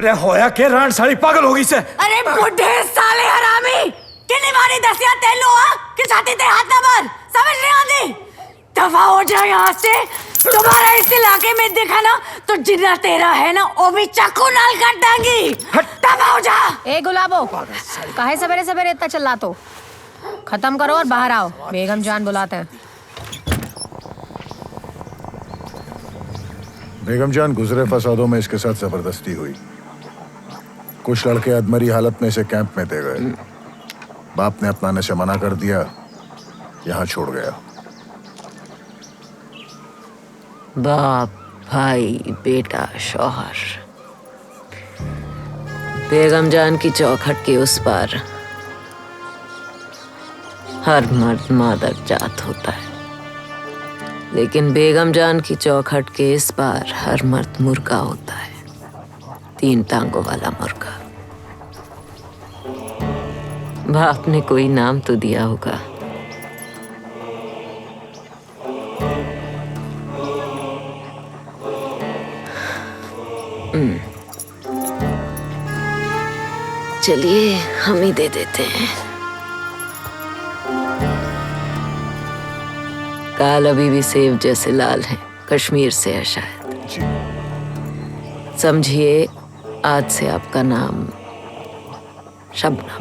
रे होया के रान सारी पागल होगी से। अरे बुढ़े साले हरामी, कितनी बारी दसिया तेलू कि छाती ते हाथ ना मार, समझ नहीं आती? दफा हो जाए यहाँ से। दोबारा इस इलाके में देखा ना तो जितना तेरा है ना वो भी चाकू नाल काट देंगी। दफा हो जा। ए गुलाबो, काहे सवेरे सवेरे इतना चिल्ला तो? खत्म करो और बाहर आओ, बेगम जान बुलाते हैं। बेगम जान गुजरे फसादों में इसके साथ जबरदस्ती हुई। कुछ लड़के अधमरी हालत में इसे कैंप में दे गए। बाप ने अपनाने से मना कर दिया, यहाँ छोड़ गया। बाप, भाई, बेटा, शौहर, बेगम जान की चौखट के उस पार हर मर्द मादक जात होता है, लेकिन बेगम जान की चौखट के इस पार हर मर्द मुर्गा होता है, 3 टांगों वाला मुर्गा। बाप ने कोई नाम तो दिया होगा। चलिए हम ही दे देते हैं। काल अभी भी सेब जैसे लाल है, कश्मीर से है शायद। समझिए आज से आपका नाम शबनम,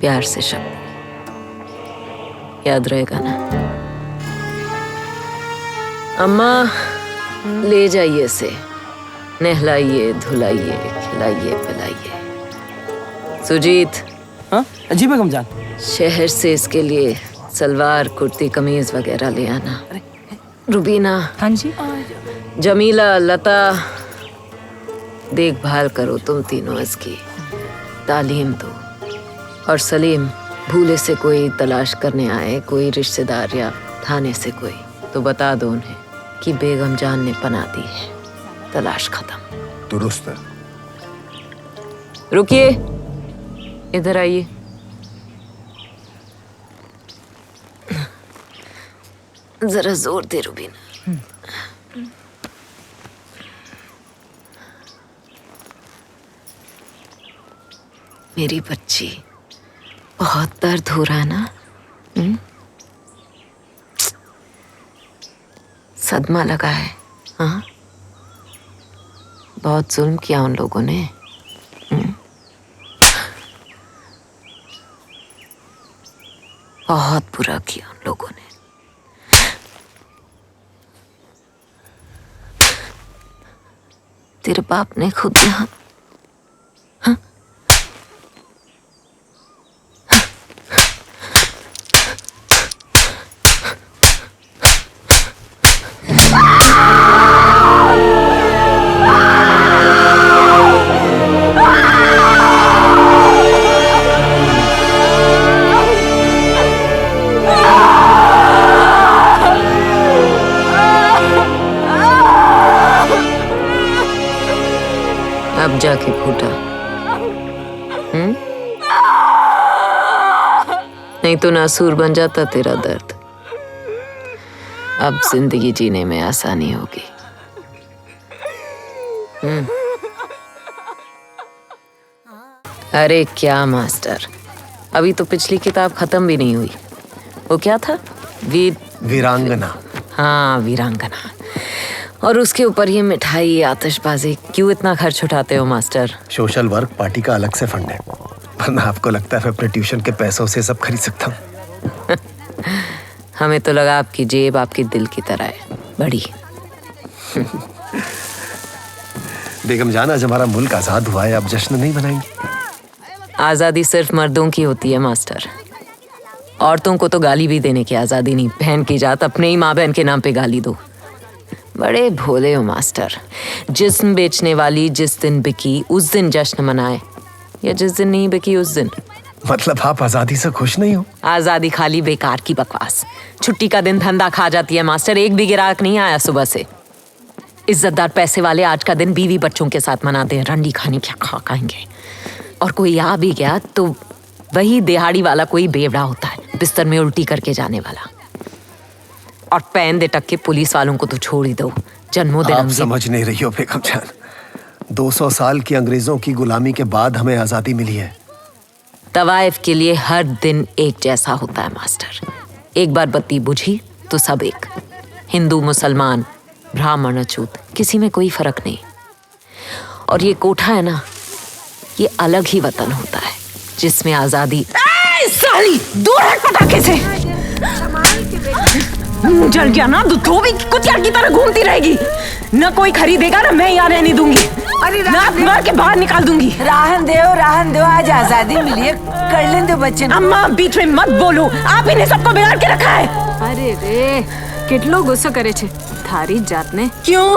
प्यार से शबनम। याद रहेगा ना? अम्मा ले जाइए इसे, नहलाइए, धुलाइए, खिलाइए, पिलाइए। सुजीत। हाँ जी बेगम जान। शहर से इसके लिए सलवार, कुर्ती, कमीज वगैरह ले आना। रुबीना। हाँ जी। जमीला, लता, देखभाल करो तुम तीनों इसकी, तालीम दो। और सलीम, भूले से कोई तलाश करने आए, कोई रिश्तेदार या थाने से कोई, तो बता दो उन्हें कि बेगम जान ने पनाह दी है, तलाश खत्म। दुरुस्त है। रुकिए, इधर आइए। जरा जोर दे रुबीना। मेरी बच्ची, बहुत दर्द हो रहा है ना? सदमा लगा है? हाँ, बहुत जुल्म किया उन लोगों ने। बहुत बुरा किया उन लोगों ने। तेरे बाप ने खुद यहाँ अब जाके फूटा। नहीं तो नासूर बन जाता तेरा दर्द। अब जिंदगी जीने में आसानी होगी। अरे क्या मास्टर, अभी तो पिछली किताब खत्म भी नहीं हुई। वो क्या था? वीरांगना। हाँ, वीरांगना। और उसके ऊपर ये मिठाई, आतिशबाजी। क्यों इतना खर्च उठाते हो मास्टर? सोशल वर्क पार्टी का अलग से फंड है, वरना आपको लगता है मैं अपने ट्यूशन के पैसों से सब खरीद सकता हूँ? हमें तो लगा आपकी जेब आपके दिल की तरह है, बड़ी। बेगम जान, आज हमारा मुल्क आजाद हुआ है, अब जश्न नहीं मनाएंगे? आजादी सिर्फ मर्दों की होती है मास्टर। औरतों को तो गाली भी देने की आजादी नहीं। बहन की जात अपने ही माँ बहन के नाम पे गाली दो। बड़े भोले हो मास्टर। जिस्म बेचने वाली जिस दिन बिकी उस दिन जश्न मनाए, या जिस दिन नहीं बिकी उस दिन। मतलब आप आजादी से खुश नहीं हो? आजादी खाली बेकार की बकवास। छुट्टी का दिन धंधा खा जाती है मास्टर। एक भी ग्राहक नहीं आया सुबह से। इज्जतदार पैसे वाले आज का दिन बीवी बच्चों के साथ मनाते हैं। रंडी खानी क्या खाएंगे। और कोई आ भी गया तो वही दिहाड़ी वाला कोई बेवड़ा होता है, बिस्तर में उल्टी करके जाने वाला। और पैन दे टक के पुलिस वालों को तो छोड़ ही दो। जन्मोदिन आप समझ नहीं रही हो बेगम जान। 200 साल की अंग्रेजों की गुलामी के बाद हमें आजादी मिली है। तवाइफ के लिए हर दिन एक जैसा होता है मास्टर। एक बार बत्ती बुझी तो सब एक। हिंदू, मुसलमान, ब्राह्मण, अछूत, किसी में कोई फर्क नहीं। और ये कोठा है ना, ये अलग ही वतन होता है जिसमें आजादी। साली दूर हट पटाखे से। जल गया ना तो धोबी कुतिया की तरह घूमती रहेगी। न कोई खरीदेगा ना मैं यहाँ रहने दूंगी। अरे नाक मार के बाहर निकाल दूंगी। राहन दो, आज आजादी मिली है, कर लें दो बच्चे। अम्मा बीच में मत बोलो, आप ही ने सबको बिगाड़ के रखा है। अरे रे કેટલો ગુસ્સો કરે છે થારી જાતને। क्यों?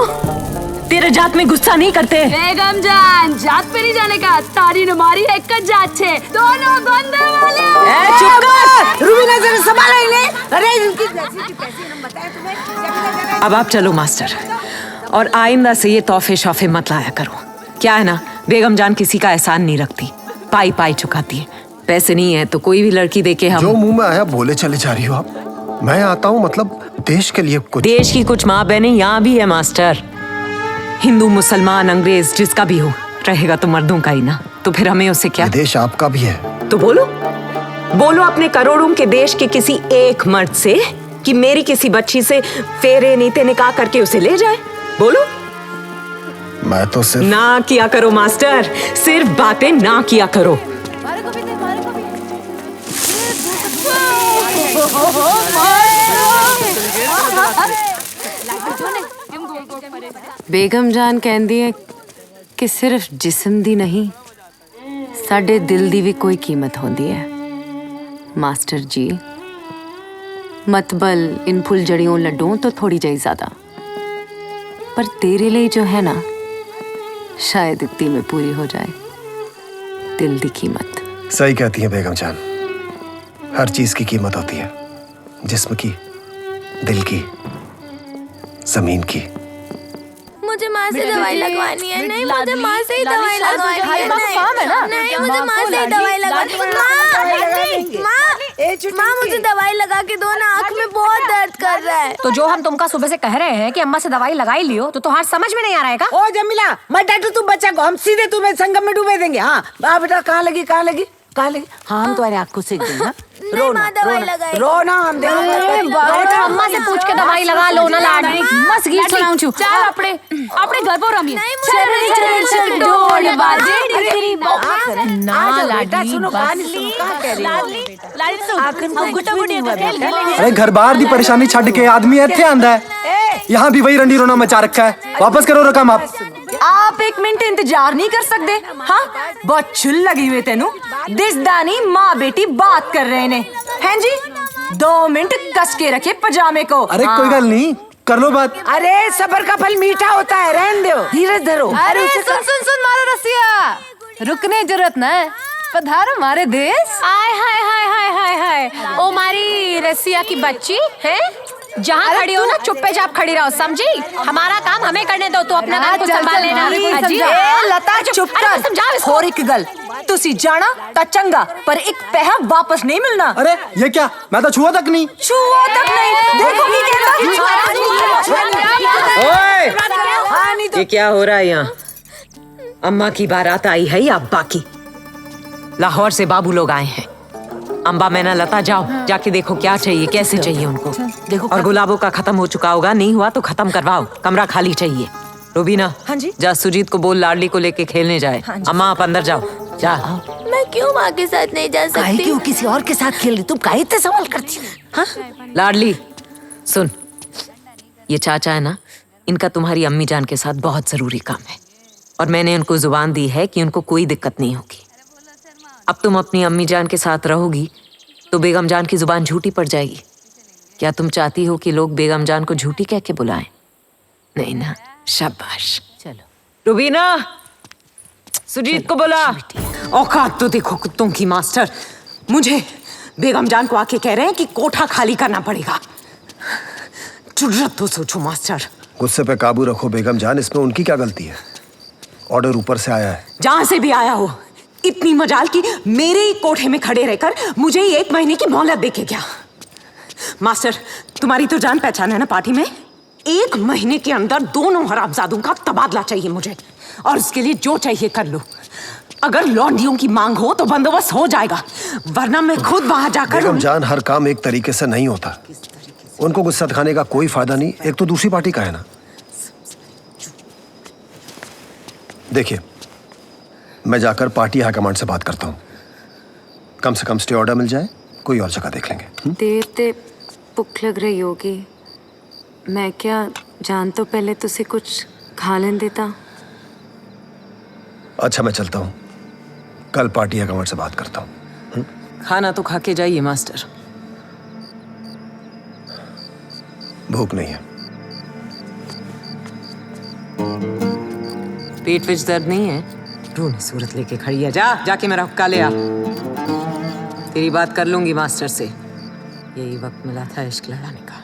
तेरे जात में गुस्सा नहीं करते? बेगम जान जात पे नहीं जाने का, तारी ने मारी एक जात छे, दोनों बंदे वाले। चुप कर, रूबीना जरा संभालो इन्हें। अरे इनकी पैसे हम बताए तुम्हें। अब आप चलो मास्टर, और आइंदा से ये तोहफे शौफे मत लाया करो। क्या है ना, बेगम जान किसी का एहसान नहीं रखती, पाई पाई चुकाती है। पैसे नहीं है तो कोई भी लड़की देके हम। जो मुंह में आया बोले चले जा रही हो आप। मैं आता हूँ मतलब देश के लिए कुछ। देश की कुछ माँ बहनें यहाँ भी है मास्टर। हिंदू, मुसलमान, अंग्रेज, जिसका भी हो, रहेगा तो मर्दों का ही ना। तो फिर हमें उससे क्या? ये देश आपका भी है। तो बोलो अपने करोड़ों के देश के किसी एक मर्द से कि मेरी किसी बच्ची से फेरे नीते निकाह करके उसे ले जाए। बोलो। मैं तो सिर्फ ना किया करो मास्टर, सिर्फ बातें ना किया करो। बेगम जान कहती है कि सिर्फ जिस्म दी नहीं, साडे दिल दी भी कोई कीमत होती है। मास्टर जी मतबल इन फुलझड़ियों लड्डुओं तो थोड़ी जाई ज्यादा, पर तेरे लिए जो है ना, शायद इतनी में पूरी हो जाए दिल दी कीमत। सही कहती है बेगम जान, हर चीज की कीमत होती है, जिस्म की, दिल की, जमीन की। मुझे माँ से दवाई लगवानी है। नहीं, मुझे माँ से ही दवाई लगवानी है। नहीं, मुझे माँ से ही दवाई लगवानी है। माँ मुझे दवाई लगा के दो ना, आँख में बहुत दर्द कर रहा है। तो जो हम तुमका सुबह से कह रहे हैं कि अम्मा से दवाई लगाई लियो, तो तुम्हारा समझ में नहीं आ रहा है का? ओ जमीला, मत डांटो तुम बच्चा को, हम सीधे तुम्हें संगम में डूबे देंगे। हाँ बेटा, कहाँ लगी? हाँ हम तुम्हारे आँख को सेक देंगे। नहीं माँ, दवाई लगाई। रोना हम अम्मा से पूछ के दवाई लगा लो ना लाडली। मस्त गीत सुनाऊं छू। चल अपने घर पर रमिए। चल ढोल बाजे ना लाडली, सुनो कहानी सुनो, कहाँ कह रही हो? अरे घर बार दी परेशानी छड़ के आदमी इत्थे आंदा है, यहाँ भी वही रंडी रोना मचा रखा है। वापस करो रकम आप 1 मिनट इंतजार नहीं कर सकते? हाँ बहुत चुल लगी हुई तेनू। दिसदानी माँ बेटी बात कर रहे ने हैं जी। 2 मिनट कस के रखे पजामे को। अरे कोई गल नहीं, कर लो बात। अरे सबर का फल मीठा होता है, रहने दो, धीरज धरो। अरे सुन मारो रसिया, रुकने जरूरत न है, पधारो मारे देश। आय हाय हाय हाय हाय हाय, ओ मारी रसिया की बच्ची है। जहाँ खड़ी हो ना, चुप्पे चाप खड़ी रहो, समझी? हमारा काम हमें करने दो, तो अपना काम खुद संभाल लेना। लता चुप कर, समझाओ इसको। और एक गल, तुसी जाना ता चंगा, पर एक पैसा वापस नहीं मिलना। अरे ये क्या, मैं तो छुआ तक नहीं। छुआ तक नहीं? देखो ये क्या हो रहा है यहाँ? अम्मा की बारात आई है या बाकी? लाहौर से बाबू लोग आए हैं। अम्बा मैना लता जाओ, जाके देखो क्या चाहिए, कैसे चाहिए उनको। देखो और गुलाबों का खत्म हो चुका होगा, नहीं हुआ तो खत्म करवाओ, कमरा खाली चाहिए। रूबीना, हाँ जी? जा सुजीत को बोल लाडली को लेके खेलने जाए। अम्मा आप अंदर जाओ, जा। मैं क्यों माँ के साथ नहीं जा सकती? क्यों किसी और के साथ खेल रही? तुम काहे इतने सवाल करती? हाँ लाडली सुन, ये चाचा है ना, इनका तुम्हारी अम्मी जान के साथ बहुत जरूरी काम है, और मैंने उनको जुबान दी है कि उनको कोई दिक्कत नहीं होगी। अब तुम अपनी अम्मी जान के साथ रहोगी तो बेगम जान की जुबान झूठी पड़ जाएगी। क्या तुम चाहती हो कि लोग बेगम जान को झूठी कह के बुलाएं? नहीं ना, शाबाश। चलो रूबीना, सुजीत को बुला। औकात तो देखो कुत्तों की मास्टर। मुझे बेगम जान को आके कह रहे हैं कि कोठा खाली करना पड़ेगा। जुर्रत तो सोचो मास्टर। गुस्से पे काबू रखो बेगम जान, इसमें उनकी क्या गलती है? ऑर्डर ऊपर से आया है। जहां से भी आया हो, इतनी मजाल की मेरे ही कोठे में खड़े रहकर मुझे ही 1 महीने की मोहलत देके क्या? मास्टर, तुम्हारी तो जान पहचान है ना पार्टी में। 1 महीने के अंदर दोनों हरामजादों का तबादला चाहिए मुझे। और उसके लिए जो चाहिए कर लो। अगर लौंडियों की मांग हो तो बंदोबस्त हो जाएगा, वरना मैं खुद वहां जाकर बेगम जान, हर काम एक तरीके से नहीं होता। उनको गुस्सा दिखाने का कोई फायदा नहीं। एक तो दूसरी पार्टी का है ना। देखिए, मैं जाकर पार्टी हाईकमांड से बात करता हूँ। कम से कम स्टे ऑर्डर मिल जाए, कोई और जगह देख लेंगे। देर ते भुख लग रही होगी। मैं क्या जान तो पहले तुझसे कुछ खा लेने देता। अच्छा, मैं चलता हूँ। कल पार्टी हाईकमांड से बात करता हूँ। खाना तो खा के जाइए मास्टर। भूख नहीं है। पेट विच दर्द नहीं है? रोनी सूरत लेके खड़ी है। जाके मेरा हुक्का ले आ। तेरी बात कर लूंगी मास्टर से। यही वक्त मिला था इश्क लड़ाने का।